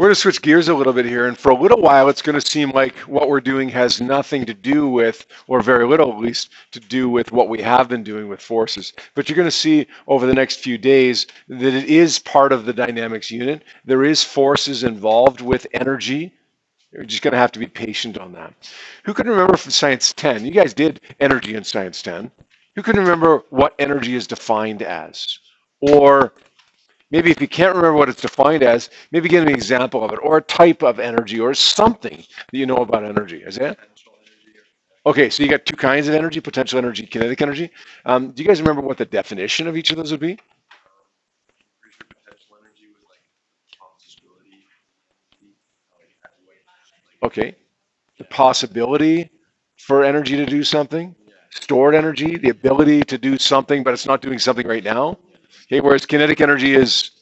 We're going to switch gears a little bit here, and for a little while, it's going to seem like what we're doing has nothing to do with, or very little at least, to do with what we have been doing with forces. But you're going to see over the next few days that it is part of the dynamics unit. There is forces involved with energy. You're just going to have to be patient on that. Who can remember from Science 10? You guys did energy in Science 10. Who can remember what energy is defined as? Or maybe if you can't remember what it's defined as, maybe give me an example of it, or a type of energy, or something that you know about energy. Is that? Okay, so you got two kinds of energy, potential energy, kinetic energy. Do you guys remember what the definition of each of those would be? Okay, the possibility for energy to do something, stored energy, the ability to do something, but it's not doing something right now. Okay, whereas kinetic energy is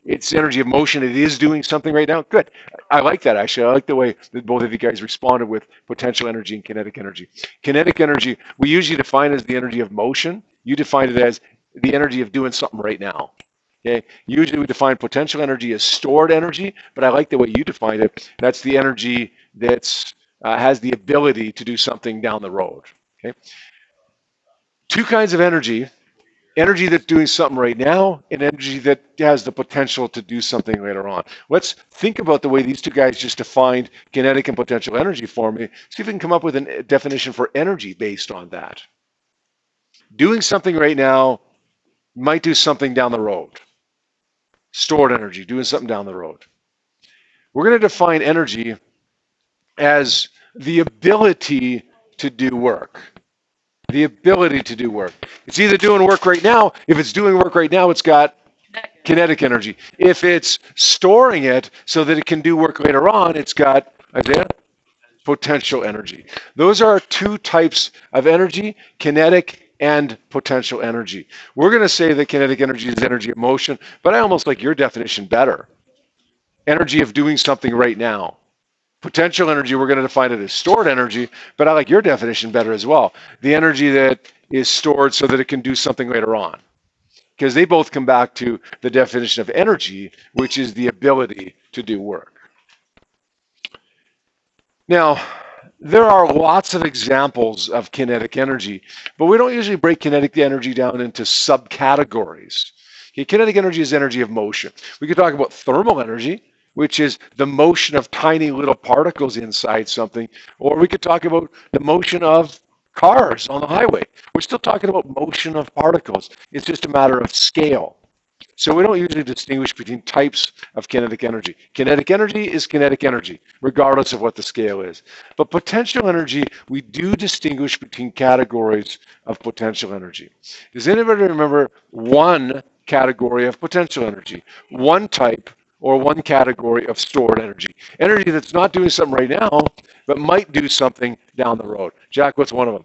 it's energy of motion. It is doing something right now. Good. I like that, actually. I like the way that both of you guys responded with potential energy and kinetic energy. Kinetic energy, we usually define as the energy of motion. You define it as the energy of doing something right now. Okay. Usually we define potential energy as stored energy, but I like the way you define it. That's the energy that's has the ability to do something down the road. Okay. Two kinds of energy that's doing something right now and energy that has the potential to do something later on. Let's think about the way these two guys just defined kinetic and potential energy for me. See if we can come up with a definition for energy based on that. Doing something right now might do something down the road. Stored energy, doing something down the road. We're going to define energy as the ability to do work. The ability to do work. It's either doing work right now. If it's doing work right now, it's got kinetic energy. If it's storing it so that it can do work later on, it's got, Isaiah, potential energy. Those are two types of energy, kinetic and potential energy. We're going to say that kinetic energy is energy of motion, but I almost like your definition better. Energy of doing something right now. Potential energy, we're going to define it as stored energy, but I like your definition better as well. The energy that is stored so that it can do something later on. Because they both come back to the definition of energy, which is the ability to do work. Now, there are lots of examples of kinetic energy, but we don't usually break kinetic energy down into subcategories. Okay, kinetic energy is energy of motion. We could talk about thermal energy, which is the motion of tiny little particles inside something, or we could talk about the motion of cars on the highway. We're still talking about motion of particles. It's just a matter of scale. So we don't usually distinguish between types of kinetic energy. Kinetic energy is kinetic energy, regardless of what the scale is. But potential energy, we do distinguish between categories of potential energy. Does anybody remember one category of potential energy? One type or one category of stored energy. Energy that's not doing something right now, but might do something down the road. Jack, what's one of them?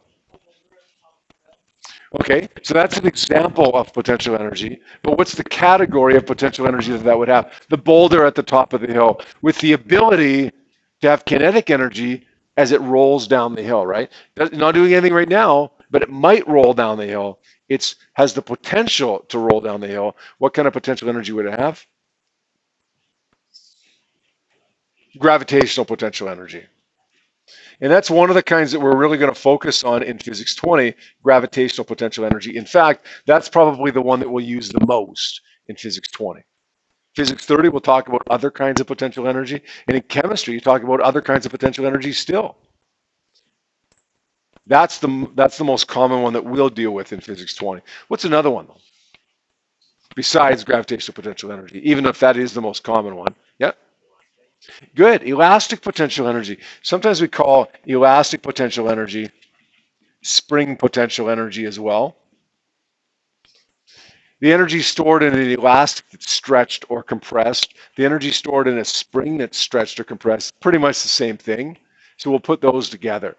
Okay, so that's an example of potential energy, but what's the category of potential energy that that would have? The boulder at the top of the hill with the ability to have kinetic energy as it rolls down the hill, right? Not doing anything right now, but it might roll down the hill. It has the potential to roll down the hill. What kind of potential energy would it have? Gravitational potential energy. And that's one of the kinds that we're really going to focus on in Physics 20, gravitational potential energy. In fact, that's probably the one that we'll use the most in Physics 20. Physics 30, we'll talk about other kinds of potential energy. And in chemistry, you talk about other kinds of potential energy still. That's the most common one that we'll deal with in Physics 20. What's another one, though? Besides gravitational potential energy, even if that is the most common one. Yeah? Good. Elastic potential energy. Sometimes we call elastic potential energy spring potential energy as well. The energy stored in an elastic that's stretched or compressed. The energy stored in a spring that's stretched or compressed. Pretty much the same thing. So we'll put those together.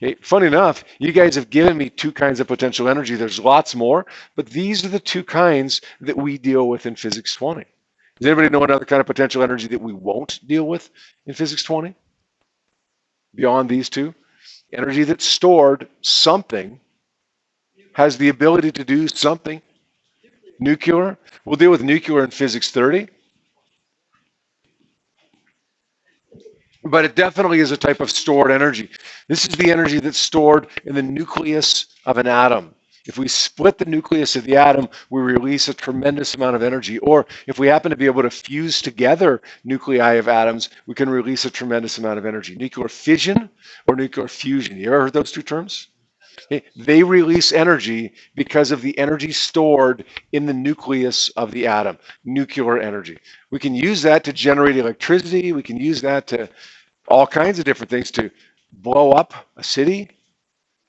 Okay. Funny enough, you guys have given me two kinds of potential energy. There's lots more, but these are the two kinds that we deal with in Physics 20. Does anybody know another kind of potential energy that we won't deal with in Physics 20? Beyond these two? Energy that's stored, something, has the ability to do something. Nuclear. We'll deal with nuclear in Physics 30. but it definitely is a type of stored energy. This is the energy that's stored in the nucleus of an atom. If we split the nucleus of the atom, we release a tremendous amount of energy. Or if we happen to be able to fuse together nuclei of atoms, we can release a tremendous amount of energy. Nuclear fission or nuclear fusion. You ever heard those two terms? Okay. They release energy because of the energy stored in the nucleus of the atom, nuclear energy. We can use that to generate electricity. We can use that to all kinds of different things, to blow up a city,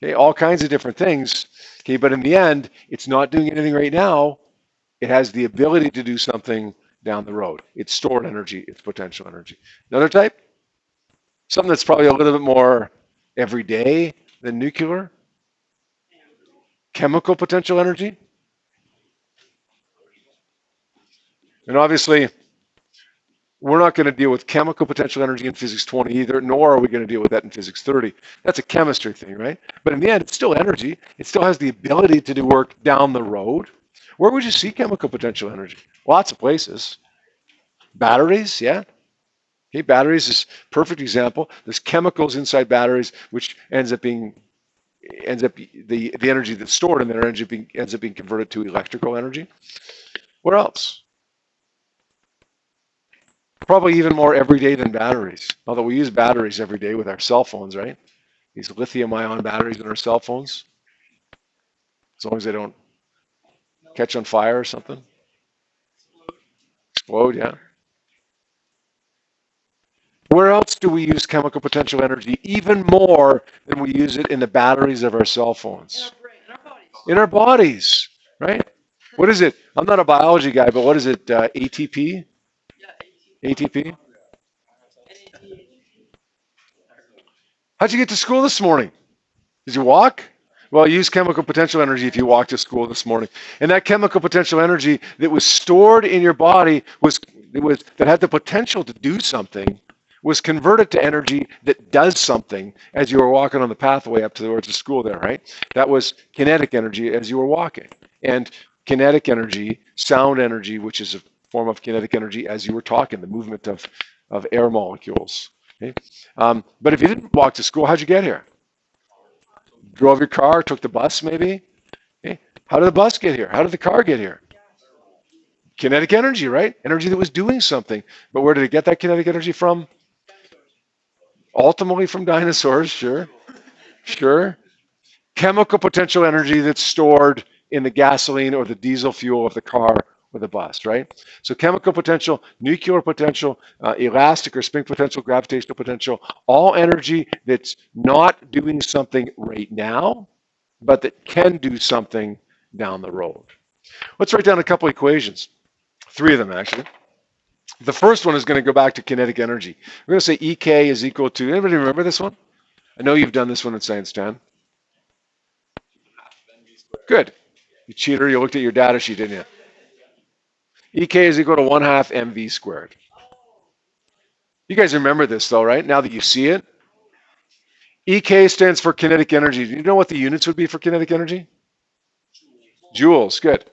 okay, all kinds of different things. Okay, but in the end, it's not doing anything right now. It has the ability to do something down the road. It's stored energy, it's potential energy. Another type, something that's probably a little bit more everyday than nuclear, chemical potential energy. And obviously, we're not going to deal with chemical potential energy in physics 20 either, nor are we going to deal with that in physics 30. That's a chemistry thing, right? But in the end, it's still energy. It still has the ability to do work down the road. Where would you see chemical potential energy? Lots of places. Batteries, yeah. Okay, batteries is a perfect example. There's chemicals inside batteries, which ends up the energy that's stored in there ends up being converted to electrical energy. Where else? Probably even more everyday than batteries. Although we use batteries every day with our cell phones, right? These lithium-ion batteries in our cell phones, as long as they don't catch on fire or something. Explode, yeah. Where else do we use chemical potential energy even more than we use it in the batteries of our cell phones? In our bodies, right? What is it? I'm not a biology guy, but what is it? ATP? ATP? How'd you get to school this morning? Did you walk? Well, use chemical potential energy if you walked to school this morning. And that chemical potential energy that was stored in your body that had the potential to do something was converted to energy that does something as you were walking on the pathway up towards the school there, right? That was kinetic energy as you were walking. And kinetic energy, sound energy, which is a form of kinetic energy as you were talking, the movement of air molecules. Okay? But if you didn't walk to school, how'd you get here? Drove your car, took the bus maybe? Okay. How did the bus get here? How did the car get here? Kinetic energy, right? Energy that was doing something. But where did it get that kinetic energy from? Ultimately from dinosaurs, sure. Sure. Chemical potential energy that's stored in the gasoline or the diesel fuel of the car or the bus, right? So chemical potential, nuclear potential, elastic or spin potential, gravitational potential, all energy that's not doing something right now, but that can do something down the road. Let's write down a couple equations, three of them actually. The first one is going to go back to kinetic energy. We're going to say EK is equal to, anybody remember this one? I know you've done this one in Science 10. Good. You cheater, you looked at your data sheet, didn't you? EK is equal to 1/2 mv squared. You guys remember this though, right? Now that you see it. EK stands for kinetic energy. Do you know what the units would be for kinetic energy? Joules, good.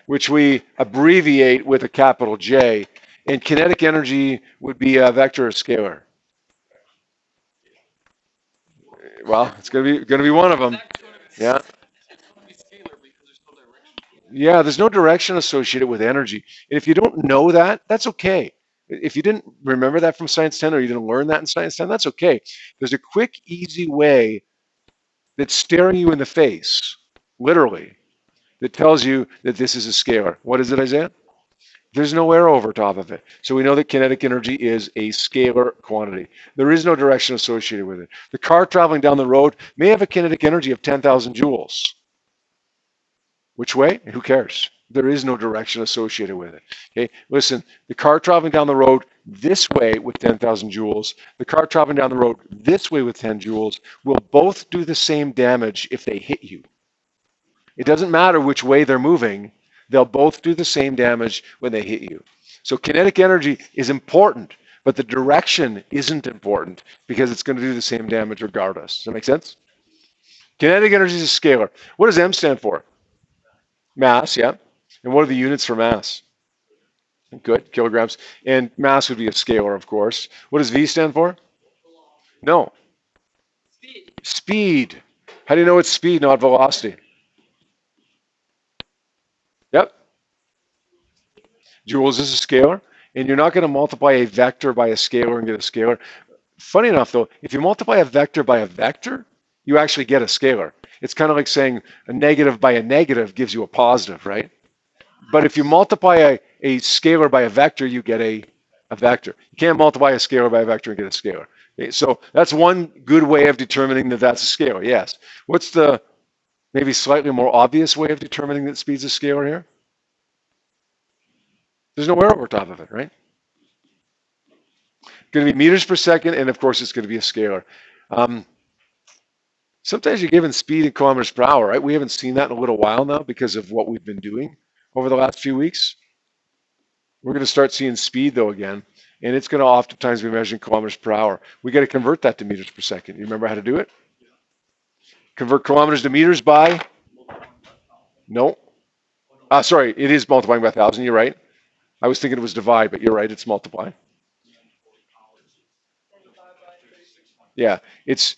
Which we abbreviate with a capital J. And kinetic energy would be a vector or scalar. Well, it's going to be one of them. Yeah. Yeah, there's no direction associated with energy. And if you don't know that, that's okay. If you didn't remember that from Science 10 or you didn't learn that in Science 10, that's okay. There's a quick, easy way that's staring you in the face, literally, that tells you that this is a scalar. What is it, Isaiah? There's no air over top of it. So we know that kinetic energy is a scalar quantity. There is no direction associated with it. The car traveling down the road may have a kinetic energy of 10,000 joules. Which way? Who cares? There is no direction associated with it. Okay, listen, the car traveling down the road this way with 10,000 joules, the car traveling down the road this way with 10 joules will both do the same damage if they hit you. It doesn't matter which way they're moving, they'll both do the same damage when they hit you. So kinetic energy is important, but the direction isn't important because it's going to do the same damage regardless. Does that make sense? Kinetic energy is a scalar. What does M stand for? Mass, yeah. And what are the units for mass? Good, kilograms. And mass would be a scalar, of course. What does V stand for? No, speed. How do you know it's speed, not velocity? Yep, joules is a scalar. And you're not going to multiply a vector by a scalar and get a scalar. Funny enough, though, if you multiply a vector by a vector, you actually get a scalar. It's kind of like saying a negative by a negative gives you a positive, right? But if you multiply a scalar by a vector, you get a vector. You can't multiply a scalar by a vector and get a scalar. Okay, so that's one good way of determining that that's a scalar, yes. What's the maybe slightly more obvious way of determining that speed's a scalar here? There's no arrow over top of it, right? It's going to be meters per second, and of course it's going to be a scalar. Sometimes you're given speed in kilometers per hour, right? We haven't seen that in a little while now because of what we've been doing over the last few weeks. We're going to start seeing speed though again, and it's going to oftentimes be measured in kilometers per hour. We got to convert that to meters per second. You remember how to do it? Convert kilometers to meters by? No. Sorry, it is multiplying by 1,000. You're right. I was thinking it was divide, but you're right. It's multiply. Yeah, it's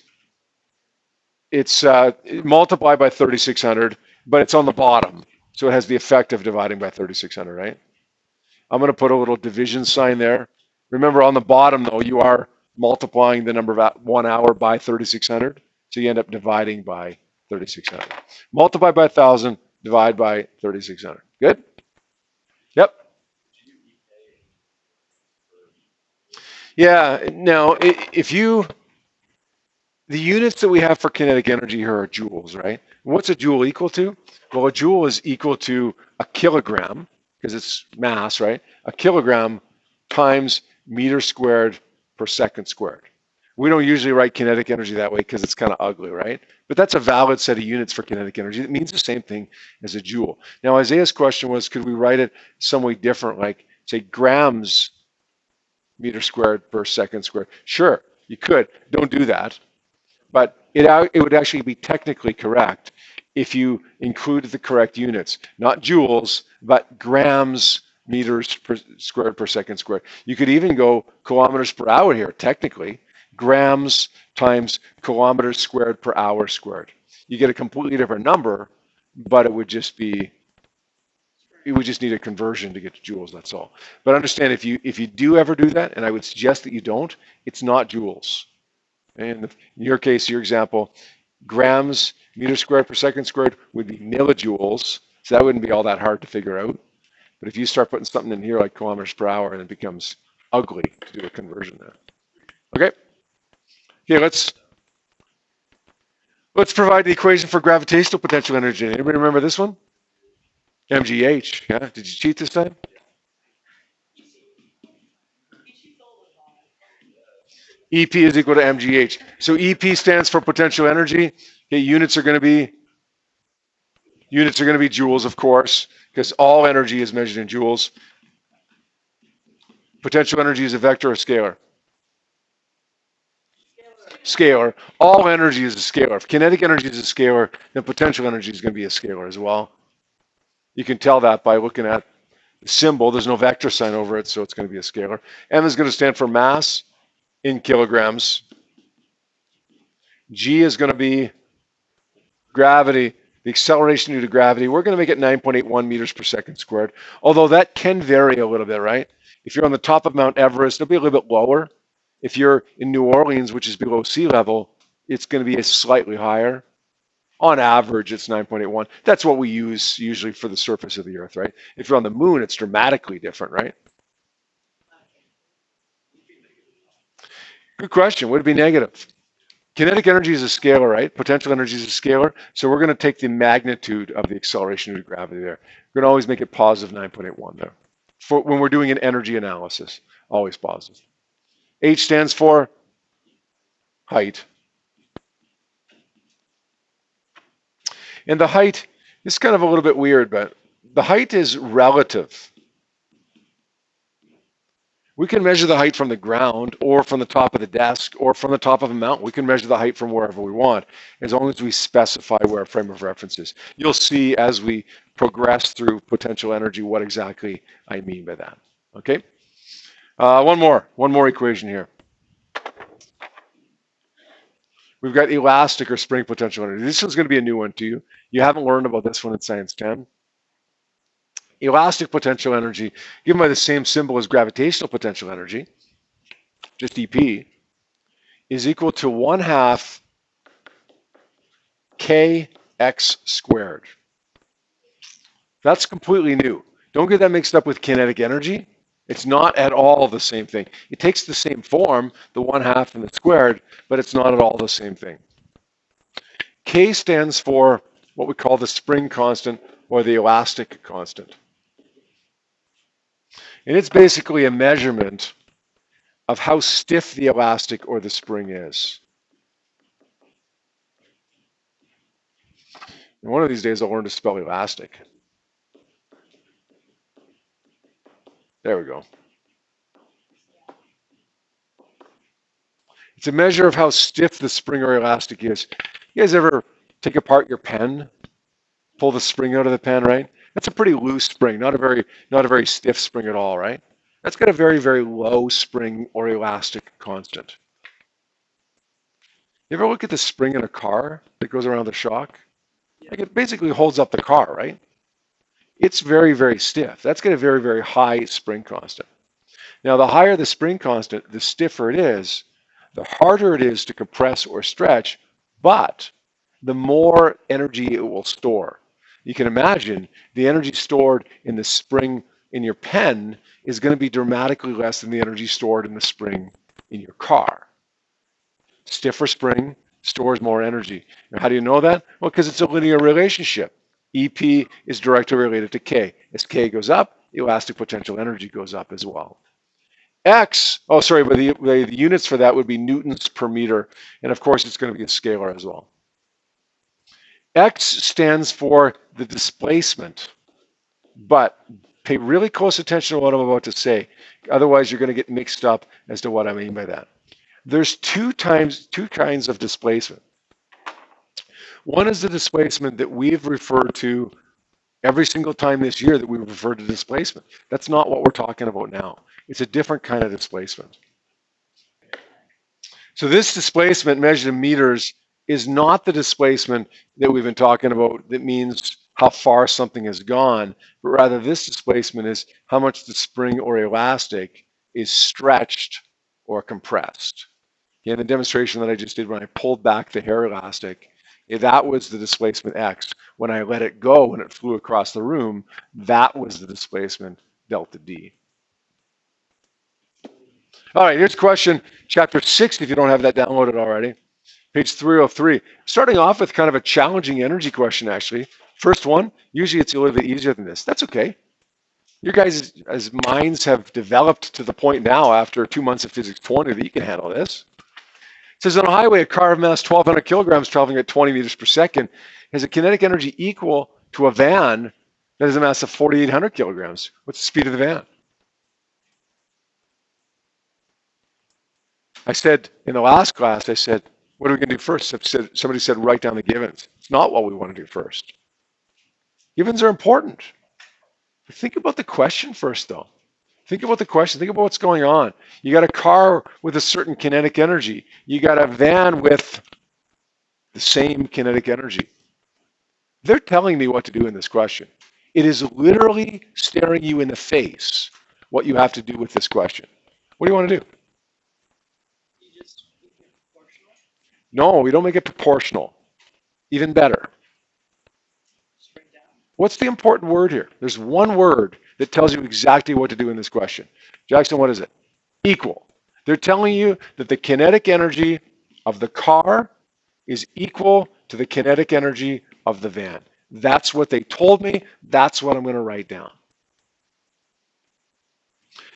multiplied by 3,600, but it's on the bottom, so it has the effect of dividing by 3,600, right? I'm going to put a little division sign there. Remember, on the bottom, though, you are multiplying the number of 1 hour by 3,600, so you end up dividing by 3,600. Multiply by 1,000, divide by 3,600. Good? Yep. Yeah. Now, if you the units that we have for kinetic energy here are joules, right? What's a joule equal to? Well, a joule is equal to a kilogram, because it's mass, right? A kilogram times meter squared per second squared. We don't usually write kinetic energy that way because it's kind of ugly, right? But that's a valid set of units for kinetic energy. It means the same thing as a joule. Now, Isaiah's question was, could we write it some way different, like say grams meter squared per second squared? Sure, you could. Don't do that. But it would actually be technically correct if you included the correct units, not joules, but grams meters per squared per second squared. You could even go kilometers per hour here, technically, grams times kilometers squared per hour squared. You get a completely different number, but it would just need a conversion to get to joules, that's all. But understand, if you do ever do that, and I would suggest that you don't, it's not joules. And in your case, your example, grams meter squared per second squared would be millijoules. So that wouldn't be all that hard to figure out. But if you start putting something in here like kilometers per hour, and it becomes ugly to do a conversion there. Okay. Okay, let's provide the equation for gravitational potential energy. Anybody remember this one? MGH. Yeah. Did you cheat this time? EP is equal to MGH. So EP stands for potential energy. Okay, units are going to be joules, of course, because all energy is measured in joules. Potential energy is a vector or scalar? Scalar. All energy is a scalar. If kinetic energy is a scalar, then potential energy is going to be a scalar as well. You can tell that by looking at the symbol. There's no vector sign over it, so it's going to be a scalar. M is going to stand for mass in kilograms. G is going to be gravity, the acceleration due to gravity. We're going to make it 9.81 meters per second squared, although that can vary a little bit, right? If you're on the top of Mount Everest, it'll be a little bit lower. If you're in New Orleans, which is below sea level, it's going to be slightly higher. On average, it's 9.81. That's what we use usually for the surface of the Earth, right? If you're on the moon, it's dramatically different, right? Good question. Would it be negative? Kinetic energy is a scalar, right? Potential energy is a scalar. So we're going to take the magnitude of the acceleration due to gravity there. We're going to always make it positive 9.81 there. For when we're doing an energy analysis, always positive. H stands for height. And the height is kind of a little bit weird, but the height is relative. We can measure the height from the ground or from the top of the desk or from the top of a mountain. We can measure the height from wherever we want, as long as we specify where our frame of reference is. You'll see as we progress through potential energy what exactly I mean by that. Okay. One more equation here. We've got elastic or spring potential energy. This one's going to be a new one to you. You haven't learned about this one in Science 10. Elastic potential energy, given by the same symbol as gravitational potential energy, just EP, is equal to 1/2 kx squared. That's completely new. Don't get that mixed up with kinetic energy. It's not at all the same thing. It takes the same form, the 1/2 and the squared, but it's not at all the same thing. K stands for what we call the spring constant or the elastic constant. And it's basically a measurement of how stiff the elastic or the spring is. And one of these days I'll learn to spell elastic. There we go. It's a measure of how stiff the spring or elastic is. You guys ever take apart your pen, pull the spring out of the pen, right? That's a pretty loose spring, not a very stiff spring at all, right? That's got a very, very low spring or elastic constant. You ever look at the spring in a car that goes around the shock? Like it basically holds up the car, right? It's very, very stiff. That's got a very, very high spring constant. Now, the higher the spring constant, the stiffer it is, the harder it is to compress or stretch, but the more energy it will store. You can imagine the energy stored in the spring in your pen is going to be dramatically less than the energy stored in the spring in your car. Stiffer spring stores more energy. Now, how do you know that? Well, because it's a linear relationship. EP is directly related to K. As K goes up, elastic potential energy goes up as well. X, oh, sorry, but the units for that would be newtons per meter. And of course, it's going to be a scalar as well. X stands for the displacement. But pay really close attention to what I'm about to say. Otherwise, you're going to get mixed up as to what I mean by that. There's two kinds of displacement. One is the displacement that we've referred to every single time this year that we refer to displacement. That's not what we're talking about now. It's a different kind of displacement. So this displacement measured in meters is not the displacement that we've been talking about that means how far something has gone, but rather this displacement is how much the spring or elastic is stretched or compressed. In the demonstration that I just did when I pulled back the hair elastic, that was the displacement X. When I let it go and it flew across the room, that was the displacement delta D. All right, here's question chapter 6, if you don't have that downloaded already. Page 303. Starting off with kind of a challenging energy question, actually. First one, usually it's a little bit easier than this. That's okay. Your guys' as minds have developed to the point now after 2 months of physics 20 that you can handle this. It says on a highway, a car of mass 1,200 kilograms traveling at 20 meters per second has a kinetic energy equal to a van that has a mass of 4,800 kilograms. What's the speed of the van? I said in the last class, I said, what are we going to do first? Somebody said, write down the givens. It's not what we want to do first. Givens are important. But think about the question first, though. Think about the question. Think about what's going on. You got a car with a certain kinetic energy. You got a van with the same kinetic energy. They're telling me what to do in this question. It is literally staring you in the face what you have to do with this question. What do you want to do? No, we don't make it proportional. Even better. What's the important word here? There's one word that tells you exactly what to do in this question. Jackson, what is it? Equal. They're telling you that the kinetic energy of the car is equal to the kinetic energy of the van. That's what they told me. That's what I'm going to write down.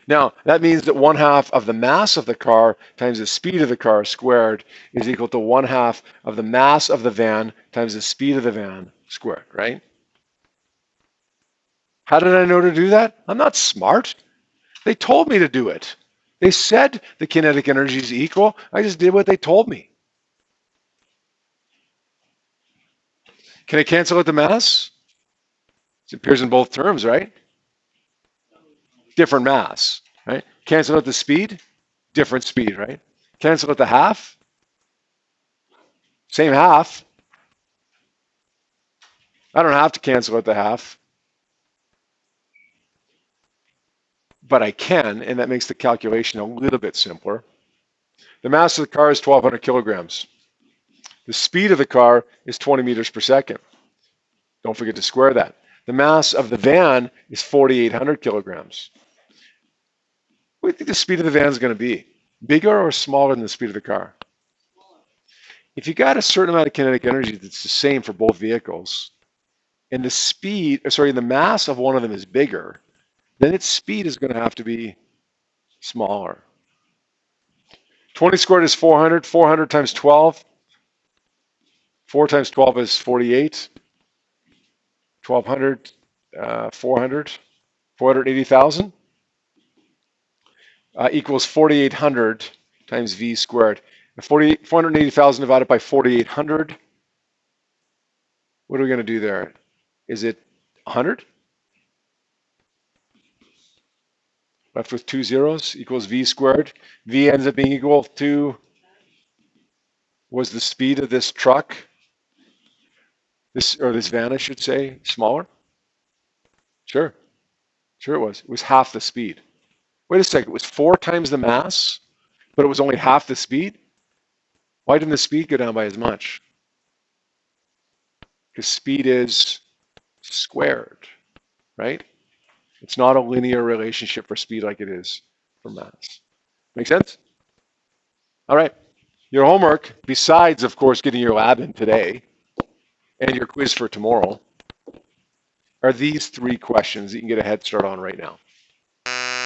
Now, that means that 1/2 of the mass of the car times the speed of the car squared is equal to 1/2 of the mass of the van times the speed of the van squared, right? How did I know to do that? I'm not smart. They told me to do it. They said the kinetic energy is equal. I just did what they told me. Can I cancel out the mass? It appears in both terms, right? different mass, right? Cancel out the speed, different speed, right? Cancel out the half, same half. I don't have to cancel out the half, but I can, and that makes the calculation a little bit simpler. The mass of the car is 1,200 kilograms. The speed of the car is 20 meters per second. Don't forget to square that. The mass of the van is 4,800 kilograms. What do you think the speed of the van is going to be? Bigger or smaller than the speed of the car? If you got a certain amount of kinetic energy that's the same for both vehicles, and the mass of one of them is bigger, then its speed is going to have to be smaller. 20 squared is 400. 400 times 12. 4 times 12 is 48. 1,200, 400, 480,000 equals 4,800 times v squared. 480,000 divided by 4,800. What are we going to do there? Is it 100? Left with two zeros equals v squared. V ends up being equal to, was the speed of this truck, this van, I should say, smaller? Sure. Sure it was. It was half the speed. Wait a second. It was 4 times the mass, but it was only half the speed? Why didn't the speed go down by as much? Because speed is squared, right? It's not a linear relationship for speed like it is for mass. Make sense? All right. Your homework, besides, of course, getting your lab in today and your quiz for tomorrow, are these 3 questions that you can get a head start on right now.